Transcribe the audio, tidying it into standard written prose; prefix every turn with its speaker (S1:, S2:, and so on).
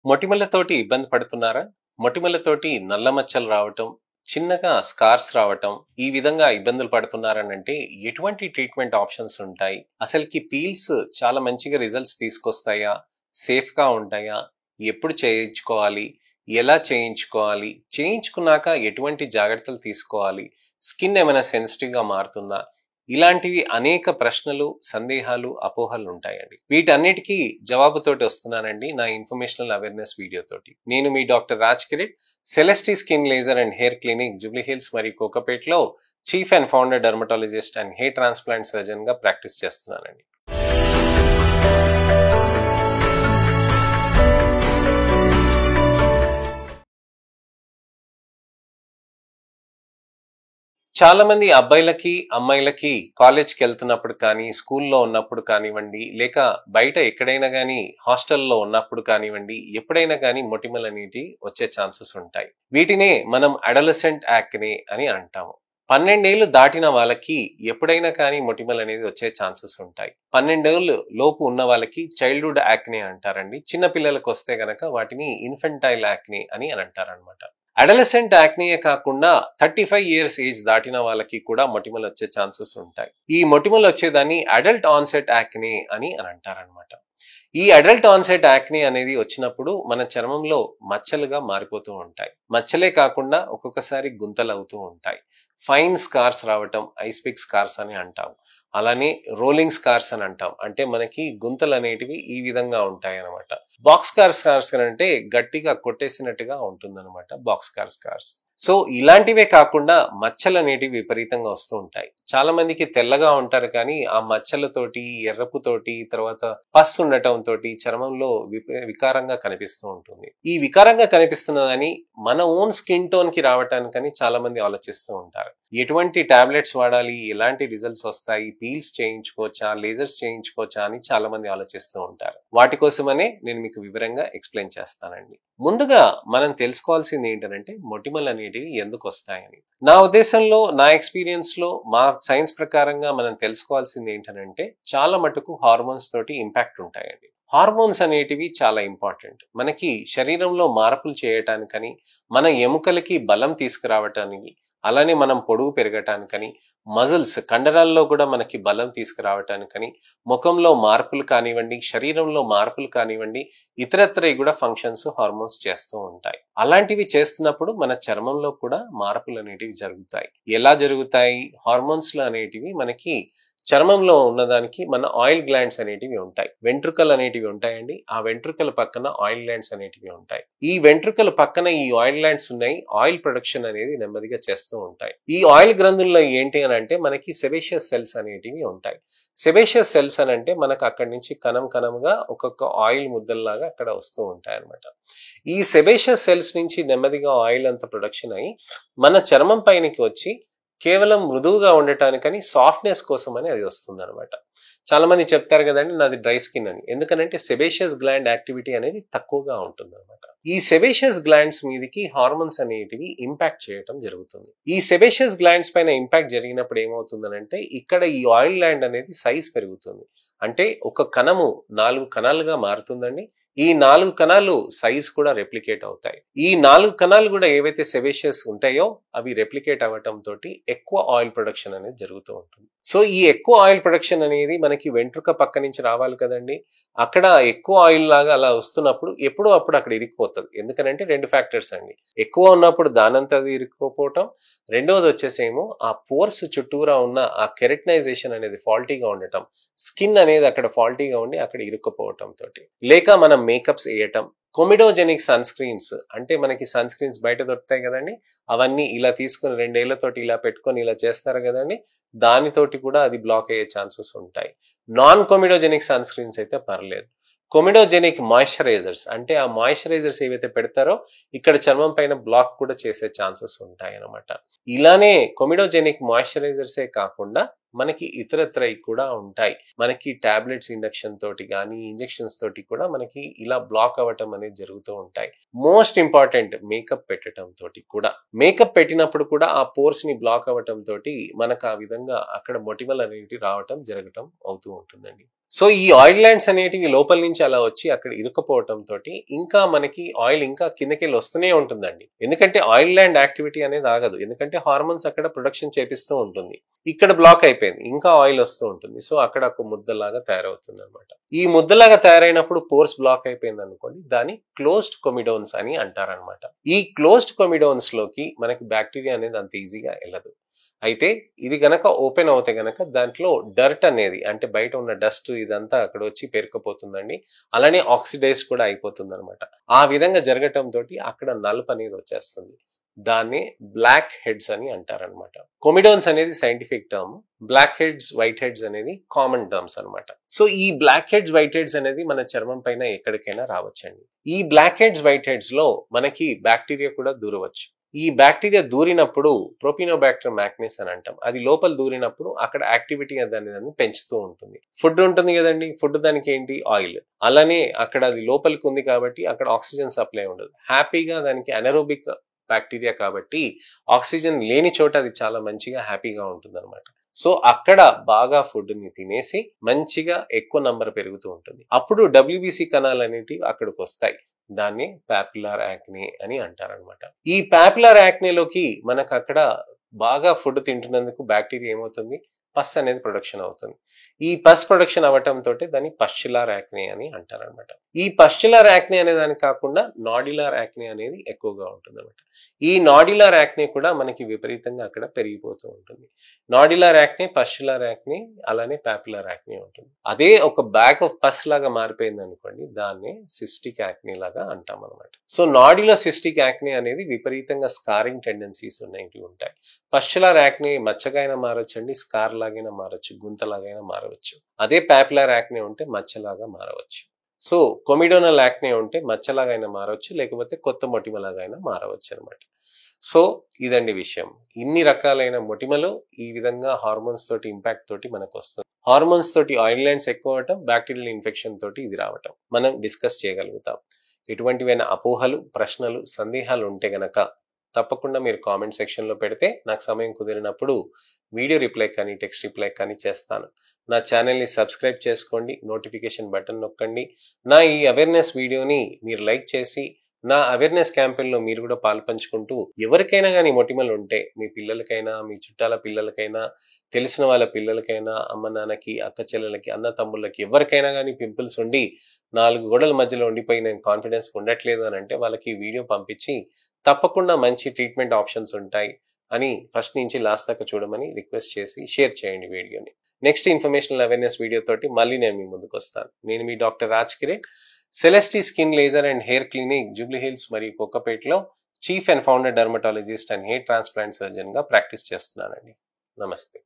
S1: మొటిమలతోటి ఇబ్బంది పడుతున్నారా? మొటిమలతోటి నల్ల మచ్చలు రావటం, చిన్నగా స్కార్స్ రావటం, ఈ విధంగా ఇబ్బందులు పడుతున్నారనంటే ఎటువంటి ట్రీట్మెంట్ ఆప్షన్స్ ఉంటాయి? అసలుకి పీల్స్ చాలా మంచిగా రిజల్ట్స్ తీసుకొస్తాయా? సేఫ్‌గా ఉంటాయా? ఎప్పుడు చేయించుకోవాలి? ఎలా చేయించుకోవాలి? చేయించుకున్నాక ఎటువంటి జాగ్రత్తలు తీసుకోవాలి? స్కిన్ ఏమైనా సెన్సిటివ్‌గా మారుతుందా? ఇలాంటివి అనేక ప్రశ్నలు, సందేహాలు, అపోహలు ఉంటాయండి. వీటన్నిటికీ జవాబుతోటి వస్తున్నానండి నా ఇన్ఫర్మేషనల్ అవేర్నెస్ వీడియోతోటి. నేను మీ doctor Raj Kireet, Celestee skin laser and hair clinic, Jubilee Hills మరియు కోకాపేట్లో chief and founder dermatologist and hair transplant surgeon గా ప్రాక్టీస్ చేస్తున్నానండి. చాలా మంది అబ్బాయిలకి అమ్మాయిలకి కాలేజ్కి వెళ్తున్నప్పుడు కానీ, స్కూల్లో ఉన్నప్పుడు కానివ్వండి, లేక బయట ఎక్కడైనా కానీ హాస్టల్లో ఉన్నప్పుడు కానివ్వండి, ఎప్పుడైనా కానీ మొటిమలు అనేటివి వచ్చే ఛాన్సెస్ ఉంటాయి. వీటినే మనం అడలసెంట్ యాక్నే అని అంటాము. 12 ఏళ్ళు దాటిన వాళ్ళకి ఎప్పుడైనా కానీ మొటిమలు అనేది వచ్చే ఛాన్సెస్ ఉంటాయి. 12 ఏళ్ళు లోపు ఉన్న వాళ్ళకి చైల్డ్హుడ్ యాక్నే అంటారండి. చిన్న పిల్లలకు వస్తే గనక వాటిని ఇన్ఫెంటైల్ యాక్నే అని అంటారనమాట. అడలసెంట్ యాక్నియే కాకుండా 35 ఇయర్స్ ఏజ్ దాటిన వాళ్ళకి కూడా మొటిమలు వచ్చే ఛాన్సెస్ ఉంటాయి. ఈ మొటిమలు వచ్చేదాన్ని అడల్ట్ ఆన్సెట్ యాక్నే అని అంటారనమాట. ఈ అడల్ట్ ఆన్సెట్ యాక్నే అనేది వచ్చినప్పుడు మన చర్మంలో మచ్చలుగా మారిపోతూ ఉంటాయి. మచ్చలే కాకుండా ఒక్కొక్కసారి గుంతలు అవుతూ ఉంటాయి. ఫైన్ స్కార్స్ రావటం, ఐస్పిక్ స్కార్స్ అని అంటాం. అలానే రోలింగ్ స్కార్స్ అని అంటాం. అంటే మనకి గుంతలు అనేటివి ఈ విధంగా ఉంటాయి అనమాట. బాక్స్ కార్ స్కార్స్ అంటే గట్టిగా కొట్టేసినట్టుగా ఉంటుందన్నమాట బాక్స్ కార్ స్కార్స్. సో ఇలాంటివే కాకుండా మచ్చలు అనేటివి విపరీతంగా వస్తూ ఉంటాయి. చాలా మందికి తెల్లగా ఉంటారు కానీ ఆ మచ్చలతోటి, ఎర్రపుతోటి, తర్వాత పస్ ఉండటం తోటి చర్మంలో వికారంగా కనిపిస్తూ ఉంటుంది. ఈ వికారంగా కనిపిస్తున్నదని మన ఓన్ స్కిన్ టోన్ కి రావటానికని చాలా మంది ఆలోచిస్తూ ఉంటారు. ఎటువంటి టాబ్లెట్స్ వాడాలి, ఎలాంటి రిజల్ట్స్ వస్తాయి, పీల్స్ చేయించుకోవచ్చా, లేజర్స్ చేయించుకోవచ్చా అని చాలా మంది ఆలోచిస్తూ ఉంటారు. వాటి కోసమనే నేను మీకు వివరంగా ఎక్స్ప్లెయిన్ చేస్తానండి. ముందుగా మనం తెలుసుకోవాల్సింది ఏంటంటే మొటిమలు అనేటివి ఎందుకు వస్తాయని. నా ఉద్దేశంలో, నా ఎక్స్పీరియన్స్ లో, మా సైన్స్ ప్రకారంగా మనం తెలుసుకోవాల్సింది ఏంటంటే చాలా మటుకు హార్మోన్స్ తోటి ఇంపాక్ట్ ఉంటాయండి. హార్మోన్స్ అనేటివి చాలా ఇంపార్టెంట్. మనకి శరీరంలో మార్పులు చేయటానికని, మన ఎముకలకి బలం తీసుకురావటానికి, అలానే మనం పొడుగు పెరగటానికని, మజిల్స్ కండరాల్లో కూడా మనకి బలం తీసుకురావటానికని, ముఖంలో మార్పులు కానివ్వండి, శరీరంలో మార్పులు కానివ్వండి, ఇతరత్ర కూడా ఫంక్షన్స్ హార్మోన్స్ చేస్తూ ఉంటాయి. అలాంటివి చేస్తున్నప్పుడు మన చర్మంలో కూడా మార్పులు అనేటివి జరుగుతాయి. ఎలా జరుగుతాయి? హార్మోన్స్ అనేటివి మనకి చర్మంలో ఉన్నదానికి మన ఆయిల్ గ్లాండ్స్ అనేటివి ఉంటాయి. వెంట్రుకలు అనేటివి ఉంటాయండి. ఆ వెంట్రుకల పక్కన ఆయిల్ గ్లాండ్స్ అనేటివి ఉంటాయి. ఈ వెంట్రుకల పక్కన ఈ ఆయిల్ గ్లాండ్స్ ఉన్నాయి. ఆయిల్ ప్రొడక్షన్ అనేది నెమ్మదిగా చేస్తూ ఉంటాయి. ఈ ఆయిల్ గ్రంథుల్లో ఏంటి అని అంటే మనకి సెబేషియస్ సెల్స్ అనేటివి ఉంటాయి. సెబేషియస్ సెల్స్ అని అంటే మనకు అక్కడి నుంచి కణం కణంగా ఒక్కొక్క ఆయిల్ ముద్దల్లాగా అక్కడ వస్తూ ఉంటాయి అనమాట. ఈ సెబేషియస్ సెల్స్ నుంచి నెమ్మదిగా ఆయిల్ అంతా ప్రొడక్షన్ అయ్యి మన చర్మం పైనకి వచ్చి కేవలం మృదువుగా ఉండటానికని, సాఫ్ట్నెస్ కోసం అని అది వస్తుంది అనమాట. చాలా మంది చెప్తారు కదండి నాది డ్రై స్కిన్ అని. ఎందుకనంటే సెబేషియస్ గ్లాండ్ యాక్టివిటీ అనేది తక్కువగా ఉంటుంది అనమాట. ఈ సెబేషియస్ గ్లాండ్స్ మీదకి హార్మోన్స్ అనేటివి ఇంపాక్ట్ చేయటం జరుగుతుంది. ఈ సెబేషియస్ గ్లాండ్స్ పైన ఇంపాక్ట్ జరిగినప్పుడు ఏమవుతుందనంటే ఇక్కడ ఈ ఆయిల్ గ్లాండ్ అనేది సైజ్ పెరుగుతుంది. అంటే ఒక కణము 4 కణాలుగా మారుతుందండి. ఈ 4 కణాలు సైజ్ కూడా రెప్లికేట్ అవుతాయి. ఈ 4 కణాలు కూడా ఏవైతే సెబేషియస్ ఉంటాయో అవి రెప్లికేట్ అవ్వటం తోటి ఎక్కువ ఆయిల్ ప్రొడక్షన్ అనేది జరుగుతూ ఉంటుంది. సో ఈ ఎక్కువ ఆయిల్ ప్రొడక్షన్ అనేది మనకి వెంట్రుక పక్క నుంచి రావాలి కదండి. అక్కడ ఎక్కువ ఆయిల్ లాగా అలా వస్తున్నప్పుడు ఎప్పుడో అప్పుడు అక్కడ ఇరికిపోతుంది. ఎందుకంటే 2 ఫ్యాక్టర్స్ అండి. ఎక్కువ ఉన్నప్పుడు దానంతా ఇరుక్కుపోవటం, రెండోది వచ్చేసేమో ఆ పోర్స్ చుట్టూరా ఉన్న ఆ కెరటనైజేషన్ అనేది ఫాల్టీగా ఉండటం, స్కిన్ అనేది అక్కడ ఫాల్టీగా ఉండి అక్కడ ఇరుక్కుపోవటం తోటి, లేక మనం మేకప్స్ వేయటం, కొమిడోజెనిక్ సన్ స్క్రీన్స్ అంటే మనకి సన్ స్క్రీన్స్ బయట దొరుకుతాయి కదండి, అవన్నీ ఇలా తీసుకుని 2 ఏళ్లతోటి ఇలా పెట్టుకొని ఇలా చేస్తారు కదండి, దానితోటి కూడా అది బ్లాక్ అయ్యే ఛాన్సెస్ ఉంటాయి. నాన్ కొమిడోజెనిక్ సన్ స్క్రీన్స్ అయితే పర్లేదు. కొమిడోజెనిక్ మాయిశ్చరైజర్స్ అంటే ఆ మాయిశ్చరైజర్స్ ఏవైతే పెడతారో ఇక్కడ చర్మం పైన బ్లాక్ కూడా చేసే ఛాన్సెస్ ఉంటాయి అన్నమాట. ఇలానే కొమిడోజెనిక్ మాయిశ్చరైజర్సే కాకుండా మనకి ఇతరత్ర కూడా ఉంటాయి. మనకి టాబ్లెట్స్ ఇండక్షన్ తోటి కానీ ఇంజెక్షన్స్ తోటి కూడా మనకి ఇలా బ్లాక్ అవ్వటం అనేది జరుగుతూ ఉంటాయి. మోస్ట్ ఇంపార్టెంట్ మేకప్ పెట్టడం తోటి కూడా, మేకప్ పెట్టినప్పుడు కూడా ఆ పోర్స్ ని బ్లాక్ అవ్వటం తోటి మనకు ఆ విధంగా అక్కడ మొటిమలు అనేవి రావటం జరగటం అవుతూ ఉంటుందండి. సో ఈ ఆయిల్ గ్లాండ్స్ అనేటివి లోపల నుంచి అలా వచ్చి అక్కడ ఇరుక్కుపోవటం తోటి ఇంకా మనకి ఆయిల్ ఇంకా కిందకెళ్ళి వస్తూనే ఉంటుందండి. ఎందుకంటే ఆయిల్ గ్లాండ్ యాక్టివిటీ అనేది ఆగదు. ఎందుకంటే హార్మోన్స్ అక్కడ ప్రొడక్షన్ చేపిస్తూ ఉంటుంది. ఇక్కడ బ్లాక్ అయిపోయింది, ఇంకా ఆయిల్ వస్తూ ఉంటుంది. సో అక్కడ ఒక ముద్దలాగా తయారవుతుంది అనమాట. ఈ ముద్దలాగా తయారైనప్పుడు పోర్స్ బ్లాక్ అయిపోయింది అనుకోండి, దాన్ని క్లోజ్డ్ కొమిడోన్స్ అని అంటారనమాట. ఈ క్లోజ్డ్ కొమిడోన్స్ లోకి మనకి బ్యాక్టీరియా అనేది అంత ఈజీగా వెళ్ళదు. అయితే ఇది గనక ఓపెన్ అవుతే గనక దాంట్లో డర్ట్ అనేది, అంటే బయట ఉన్న డస్ట్ ఇదంతా అక్కడ వచ్చి పేరుకుపోతుందండి. అలానే ఆక్సిడైజ్ కూడా అయిపోతుంది అనమాట. ఆ విధంగా జరగటం తోటి అక్కడ నలుపు అనేది వచ్చేస్తుంది. దాన్ని బ్లాక్ హెడ్స్ అని అంటారనమాట. కొమిడోన్స్ అనేది scientific term, blackheads whiteheads అనేది కామన్ టర్మ్స్ అనమాట. సో ఈ బ్లాక్ హెడ్స్ వైట్ హెడ్స్ అనేది మన చర్మం పైన ఎక్కడికైనా రావచ్చండి. ఈ బ్లాక్ హెడ్స్ వైట్ హెడ్స్ లో మనకి బ్యాక్టీరియా కూడా దూరవచ్చు. ఈ బ్యాక్టీరియా దూరినప్పుడు ప్రోపినోబాక్టర్ మ్యాగ్నెస్ అని అంటాం. అది లోపల దూరినప్పుడు అక్కడ యాక్టివిటీ దాన్ని పెంచుతూ ఉంటుంది. ఫుడ్ ఉంటుంది కదండి, ఫుడ్ దానికి ఏంటి, ఆయిల్. అలానే అక్కడ అది లోపలికి ఉంది కాబట్టి అక్కడ ఆక్సిజన్ సప్లై ఉండదు. హ్యాపీగా దానికి అనరోబిక్ బ్యాక్టీరియా కాబట్టి ఆక్సిజన్ లేని చోట అది చాలా మంచిగా హ్యాపీగా ఉంటుంది అనమాట. సో అక్కడ బాగా ఫుడ్ ని తినేసి మంచిగా ఎక్కువ నంబర్ పెరుగుతూ ఉంటుంది. అప్పుడు డబ్ల్యూబీసీ కణాలు అనేటివి అక్కడికి వస్తాయి. దాన్ని పాపులార్ యాక్నే అని అంటారనమాట. ఈ పాపులార్ యాక్నేలోకి మనకు అక్కడ బాగా ఫుడ్ తింటున్నందుకు బ్యాక్టీరియా ఏమవుతుంది, పస్ అనేది ప్రొడక్షన్ అవుతుంది. ఈ పస్ ప్రొడక్షన్ అవ్వటం తోటి దాన్ని పస్చులార్ యాక్నే అని అంటారనమాట. ఈ పస్చులార్ యాక్నే అనే దానికి కాకుండా నాడ్యులార్ యాక్నే అనేది ఎక్కువగా ఉంటుంది అనమాట. ఈ నాడ్యులార్ యాక్నే కూడా మనకి విపరీతంగా అక్కడ పెరిగిపోతూ ఉంటుంది. నాడ్యులార్ యాక్నే, పస్చులార్ యాక్నే, అలానే పాపులార్ యాక్నే ఉంటుంది. అదే ఒక బ్యాగ్ ఆఫ్ పస్ లాగా మారిపోయింది అనుకోండి, దాన్ని సిస్టిక్ యాక్నే లాగా అంటాం అనమాట. సో నాడ్యులర్ సిస్టిక్ యాక్నే అనేది విపరీతంగా స్కారింగ్ టెండెన్సీస్ ఉంటాయి. పస్చులార్ యాక్నే మచ్చగా అయినా మారొచ్చండి, స్కార్ లాగైనా మారొచ్చు, గుంతలాగైనా మారవచ్చు. అదే పాపులార్ యాక్నే ఉంటే మచ్చలాగా మారవచ్చు. సో కొమిడోనల్ యాక్నే ఉంటే మచ్చలాగైనా మారవచ్చు, లేకపోతే కొత్త మొటిమలాగైనా మారవచ్చు అనమాట. సో ఇదండి విషయం. ఇన్ని రకాలైన మొటిమలు ఈ విధంగా హార్మోన్స్ తోటి ఇంపాక్ట్ తోటి మనకు వస్తుంది. హార్మోన్స్ తోటి ఆయిల్ గ్లాండ్స్ ఎక్కువ అవటం, బ్యాక్టీరియల్ ఇన్ఫెక్షన్ తోటి ఇది రావటం మనం డిస్కస్ చేయగలుగుతాం. ఎటువంటివైనా అపోహలు, ప్రశ్నలు, సందేహాలు ఉంటే గనక తప్పకుండా మీరు కామెంట్ సెక్షన్లో పెడితే నాకు సమయం కుదిరినప్పుడు వీడియో రిప్లై కానీ టెక్స్ట్ రిప్లై కానీ చేస్తాను. నా ఛానల్ని సబ్స్క్రైబ్ చేసుకోండి, నోటిఫికేషన్ బటన్ నొక్కండి. నా ఈ అవేర్నెస్ వీడియోని మీరు లైక్ చేసి నా అవేర్నెస్ క్యాంపెయిన్లో మీరు కూడా పాల్పంచుకుంటూ ఎవరికైనా కానీ మొటిమలు ఉంటే, మీ పిల్లలకైనా, మీ చుట్టాల పిల్లలకైనా, తెలిసిన వాళ్ళ పిల్లలకైనా, అమ్మ నాన్నకి, అక్క చెల్లెలకి, అన్న తమ్ముళ్ళకి, ఎవరికైనా కానీ పింపుల్స్ ఉండి 4 గోడల మధ్యలో ఉండిపోయి నేను కాన్ఫిడెన్స్ ఉండట్లేదు అని అంటే వాళ్ళకి వీడియో పంపించి తప్పకుండా మంచి ట్రీట్మెంట్ ఆప్షన్స్ ఉంటాయి అని ఫస్ట్ నుంచి లాస్ట్ దాకా చూడమని రిక్వెస్ట్ చేసి షేర్ చేయండి వీడియోని. నెక్స్ట్ ఇన్ఫర్మేషనల్ అవేర్నెస్ వీడియో తోటి మళ్ళీ నేను మీ ముందుకు వస్తాను. నేను మీ doctor Raj Kiran, Celestee skin laser and hair clinic, Jubilee Hills మరియు కోకాపేట్లో chief and founder dermatologist and hair transplant surgeon గా ప్రాక్టీస్ చేస్తున్నానండి. నమస్తే.